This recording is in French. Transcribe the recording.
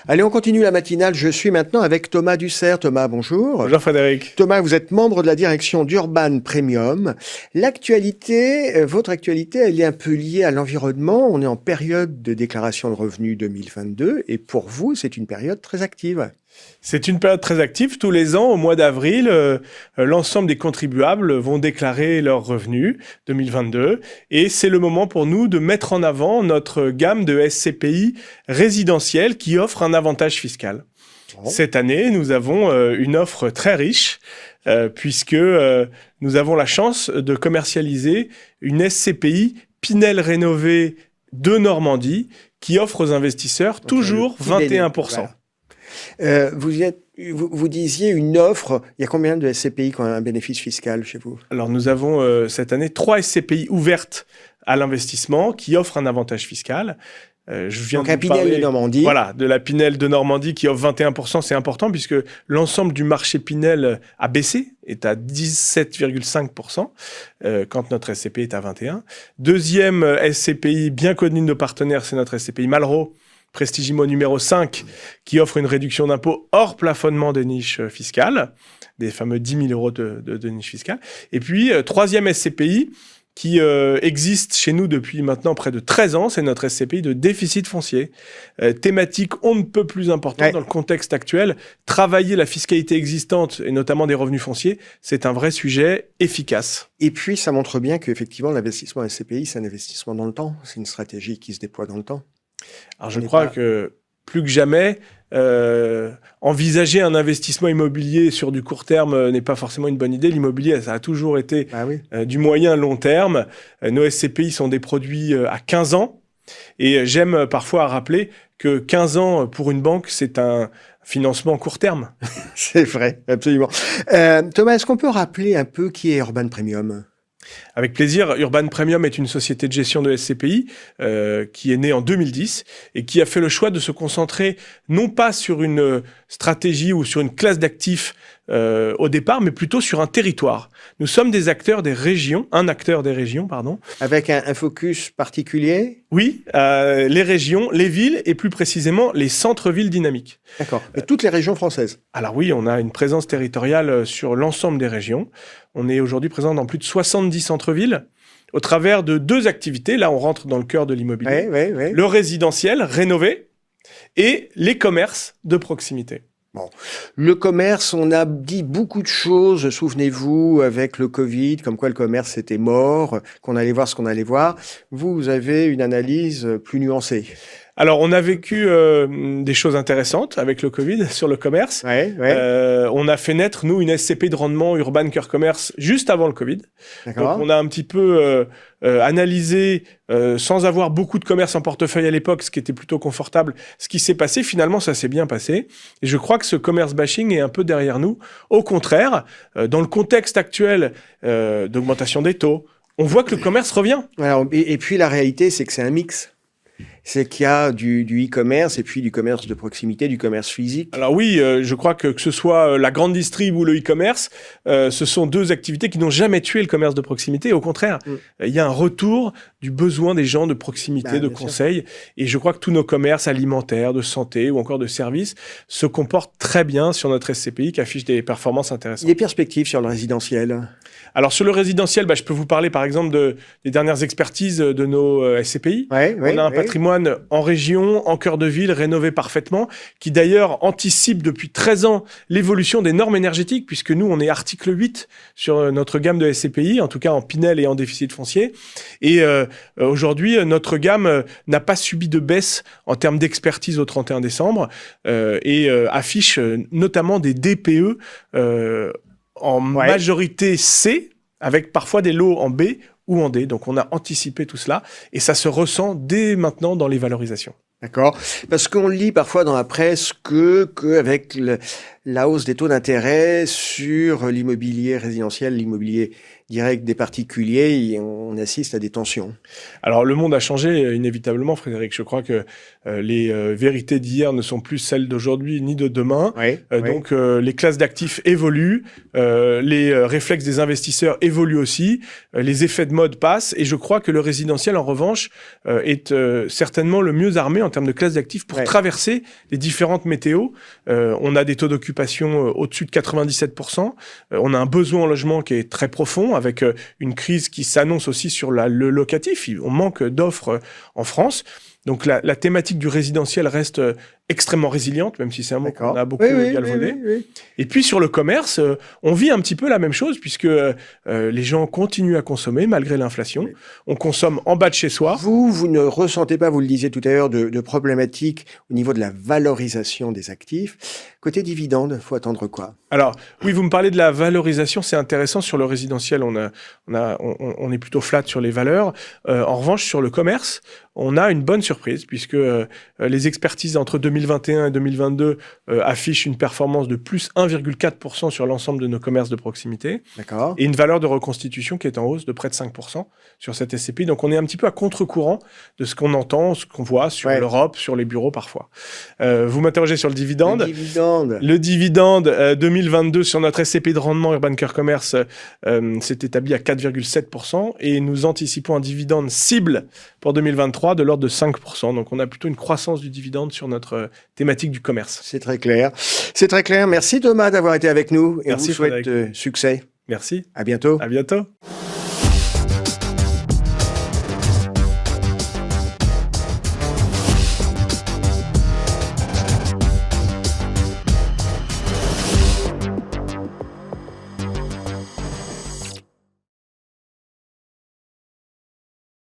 Allez, on continue la matinale. Je suis maintenant avec Thomas Dussert. Thomas, bonjour. Bonjour Frédéric. Thomas, vous êtes membre de la direction d'Urban Premium. Votre actualité, elle est un peu liée à l'environnement. On est en période de déclaration de revenus 2022 et pour vous, c'est une période très active. C'est une période très active. Tous les ans, au mois d'avril, l'ensemble des contribuables vont déclarer leurs revenus 2022. Et c'est le moment pour nous de mettre en avant notre gamme de SCPI résidentiels qui offre un avantage fiscal. Oh. Cette année, nous avons une offre très riche puisque nous avons la chance de commercialiser une SCPI Pinel rénovée de Normandie qui offre aux investisseurs toujours 21%. Voilà. Vous disiez une offre, il y a combien de SCPI qui ont un bénéfice fiscal chez vous? Alors nous avons cette année 3 SCPI ouvertes à l'investissement qui offrent un avantage fiscal. Donc un Pinel de Normandie. Voilà, de la Pinel de Normandie qui offre 21%, c'est important puisque l'ensemble du marché Pinel a baissé, est à 17,5% quand notre SCPI est à 21%. Deuxième SCPI bien connu de nos partenaires, c'est notre SCPI Malraux, Prestigimo numéro 5, qui offre une réduction d'impôt hors plafonnement des niches fiscales, des fameux 10 000 euros de niche fiscale. Et puis, troisième SCPI, qui existe chez nous depuis maintenant près de 13 ans, c'est notre SCPI de déficit foncier. Thématique on ne peut plus importante dans le contexte actuel. Travailler la fiscalité existante, et notamment des revenus fonciers, c'est un vrai sujet efficace. Et puis, ça montre bien qu'effectivement, l'investissement SCPI, c'est un investissement dans le temps. C'est une stratégie qui se déploie dans le temps. Alors je crois que plus que jamais, envisager un investissement immobilier sur du court terme n'est pas forcément une bonne idée. L'immobilier, ça a toujours été du moyen long terme. Nos SCPI sont des produits à 15 ans. Et j'aime parfois rappeler que 15 ans pour une banque, c'est un financement court terme. C'est vrai, absolument. Thomas, est-ce qu'on peut rappeler un peu qui est Urban Premium ? Avec plaisir. Urban Premium est une société de gestion de SCPI qui est née en 2010 et qui a fait le choix de se concentrer non pas sur une stratégie ou sur une classe d'actifs au départ, mais plutôt sur un territoire. Nous sommes des acteurs des régions, un acteur des régions, pardon. Avec un focus particulier ? Oui, les régions, les villes et plus précisément les centres-villes dynamiques. D'accord. Et toutes les régions françaises ? Alors oui, on a une présence territoriale sur l'ensemble des régions. On est aujourd'hui présent dans plus de 70 centres-villes au travers de 2 activités. Là, on rentre dans le cœur de l'immobilier. Oui. Le résidentiel rénové et les commerces de proximité. Bon. Le commerce, on a dit beaucoup de choses, souvenez-vous, avec le Covid, comme quoi le commerce était mort, qu'on allait voir ce qu'on allait voir. Vous avez une analyse plus nuancée. Alors, on a vécu des choses intéressantes avec le Covid sur le commerce. On a fait naître, nous, une SCPI de rendement Urban Cœur Commerce juste avant le Covid. Donc, on a un petit peu analysé, sans avoir beaucoup de commerce en portefeuille à l'époque, ce qui était plutôt confortable, ce qui s'est passé. Finalement, ça s'est bien passé. Et je crois que ce commerce bashing est un peu derrière nous. Au contraire, dans le contexte actuel d'augmentation des taux, on voit que le commerce revient. Alors, et puis, la réalité, c'est que c'est un mix. C'est qu'il y a du e-commerce et puis du commerce de proximité, du commerce physique. Alors oui, je crois que ce soit la grande distrib ou le e-commerce, ce sont 2 activités qui n'ont jamais tué le commerce de proximité. Au contraire, il y a un retour du besoin des gens de proximité, de conseil. Et je crois que tous nos commerces alimentaires, de santé ou encore de services se comportent très bien sur notre SCPI qui affiche des performances intéressantes. Les perspectives sur le résidentiel ? Alors sur le résidentiel, je peux vous parler par exemple des dernières expertises de nos SCPI. On a un patrimoine en région, en cœur de ville, rénové parfaitement, qui d'ailleurs anticipe depuis 13 ans l'évolution des normes énergétiques, puisque nous, on est article 8 sur notre gamme de SCPI, en tout cas en Pinel et en déficit foncier. Et aujourd'hui, notre gamme n'a pas subi de baisse en termes d'expertise au 31 décembre et affiche notamment des DPE en majorité C, avec parfois des lots en B ou en D. Donc, on a anticipé tout cela et ça se ressent dès maintenant dans les valorisations. D'accord. Parce qu'on lit parfois dans la presse qu'avec la hausse des taux d'intérêt sur l'immobilier résidentiel, l'immobilier direct des particuliers, et on assiste à des tensions. Alors, le monde a changé inévitablement, Frédéric. Je crois que les vérités d'hier ne sont plus celles d'aujourd'hui ni de demain. Oui, Donc, les classes d'actifs évoluent, les réflexes des investisseurs évoluent aussi, les effets de mode passent, et je crois que le résidentiel, en revanche, est certainement le mieux armé en termes de classes d'actifs pour traverser les différentes météos. On a des taux d'occupation au-dessus de 97%. On a un besoin en logement qui est très profond, avec une crise qui s'annonce aussi sur le locatif. On manque d'offres en France. Donc la thématique du résidentiel reste extrêmement résiliente, même si c'est un mot qu'on a beaucoup galvaudé. Oui. Et puis sur le commerce, on vit un petit peu la même chose, puisque les gens continuent à consommer malgré l'inflation. Oui. On consomme en bas de chez soi. Vous ne ressentez pas, vous le disiez tout à l'heure, de problématiques au niveau de la valorisation des actifs. Côté dividende, il faut attendre quoi? Alors, oui, vous me parlez de la valorisation, c'est intéressant. Sur le résidentiel, on est plutôt flat sur les valeurs. En revanche, sur le commerce, on a une bonne surprise, puisque les expertises entre 2021 et 2022 affichent une performance de plus 1,4% sur l'ensemble de nos commerces de proximité. D'accord. Et une valeur de reconstitution qui est en hausse de près de 5% sur cette SCPI. Donc, on est un petit peu à contre-courant de ce qu'on entend, ce qu'on voit sur l'Europe, sur les bureaux parfois. Vous m'interrogez sur le dividende. Le dividende 2022 sur notre SCPI de rendement Urban Cœur Commerce s'est établi à 4,7% et nous anticipons un dividende cible pour 2023 de l'ordre de 5%. Donc, on a plutôt une croissance du dividende sur notre thématique du commerce. C'est très clair. C'est très clair. Merci Thomas d'avoir été avec nous et merci, on vous souhaite succès. Merci. À bientôt. À bientôt.